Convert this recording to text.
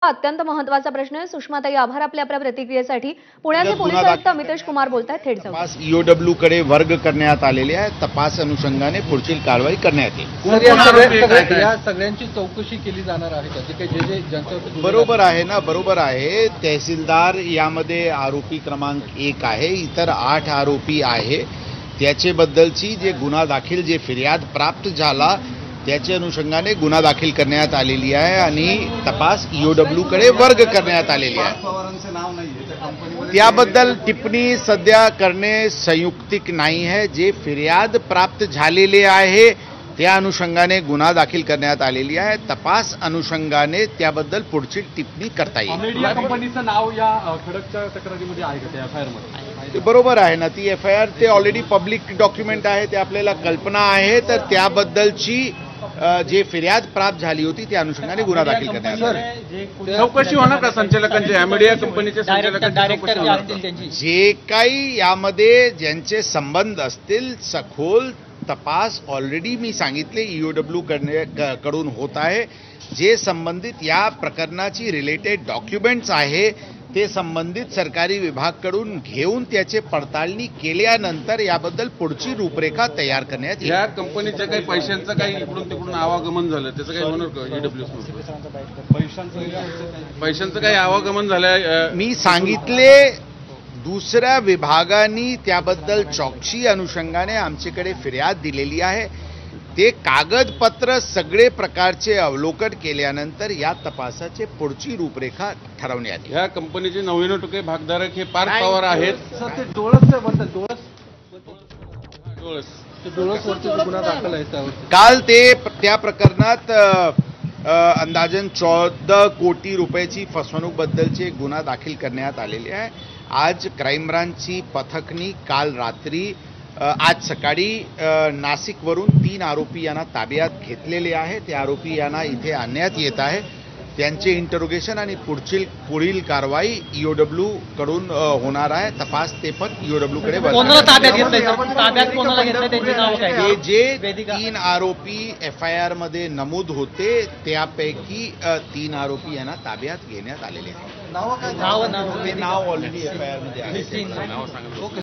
अत्यंत महत्त्वाचा प्रश्न आहे। सुषमाताई, आभार आपल्या प्रतिक्रियेसाठी। पुण्याचे पोलीस आयुक्त अमितेश कुमार बोलतायत, थेट जाऊ। तपास ईओडब्ल्यू कडे वर्ग करण्यात आलेले आहे। तपास अनुषंगाने पुढील कारवाई करण्यात येईल। या सगळ्यांची चौकशी केली जाणार आहे का? जे बरोबर आहे ना, बरोबर आहे। तहसीलदार यामध्ये आरोपी क्रमांक 1 आहे, इतर 8 आरोपी आहे। त्याच्याबद्दलची जे गुन्हा दाखल, जे फिर्याद प्राप्त झाला त्याच्या अनुषंगाने गुन्हा दाखल करण्यात आलेली आहे आणि तपास ईओडब्ल्यू कडे वर्ग करण्यात आलेली आहे। त्याबद्दल टिप्पणी सध्या करणे संयुक्तिक नाही आहे। जे फिर्याद प्राप्त झालेले आहे त्या अनुषंगाने गुन्हा दाखल करण्यात आलेली आहे। तपास अनुषंगाने त्याबद्दल पुढची टिप्पणी करता येईल। मीडिया कंपनीचं नाव या खडकच्या तक्रारीमध्ये आहे का? त्या एफआयआर मध्ये बरोबर आहे ना, ती एफआयआर ते ऑलरेडी पब्लिक डॉक्युमेंट आहे, ते आपल्याला कल्पना आहे। तर त्याबद्दलची जे फिर्याद प्राप्त झाली होती त्या अनुषंगाने गुन्हा दाखल करण्यात आला। चौकशी होणार का संचालकांची? मीडिया कंपनीचे संचालकांची जे काही यामध्ये ज्यांचे संबंध असतील सखोल तपास ऑलरेडी मी सांगितले ईओडब्ल्यू कडून होत आहे। जे संबंधित या प्रकरणाची रिलेटेड डॉक्युमेंट्स आहे ते संबंधित सरकारी विभागाकडून घेऊन त्याचे पडताळणी केल्यानंतर याबद्दल पुढची रूपरेखा तयार करण्यात येईल। या कंपनीच्या काही पैशांचं काही इकडून तिकडून आवागमन झालं, त्याचं काही होणार का? ईडब्ल्यू पैशांचं काही आवागमन झालंय? मी सांगितले दुसऱ्या विभागाने त्याबद्दल चौकशी अनुषंगाने आमच्याकडे फिर्याद दिलेली आहे। ते कागदपत्र सगळे प्रकारचे अवलोकन केल्यानंतर या तपासाचे पुढची रूपरेखा ठरवण्यात येईल। या कंपनीचे 99% भागधारक हे पार्थ पवार आहेत। काल ते त्या प्रकरणात अंदाजन 14 कोटी रुपयाची फसवणूक बद्दलचे गुन्हा दाखल करण्यात आलेले आहे। आज क्राईम ब्रांचची पथकनी काल रात्री आज सकाळी नाशिकवरून 3 आरोपी यांना ताब्यात घेतलेले आहे। ते आरोपी यांना इथे आणण्यात येत आहे। त्यांचे इंटरोगेशन आणि पुढील कारवाई ईओडब्ल्यू कडून होणार आहे। तपास ते पण ईओडब्ल्यू कडे जे 3 आरोपी एफआयआर मध्ये नमूद होते त्यापैकी 3 आरोपी यांना ताब्यात घेण्यात आलेले आहेत। नाव ऑलरेडी एफआयआर मध्ये आहे।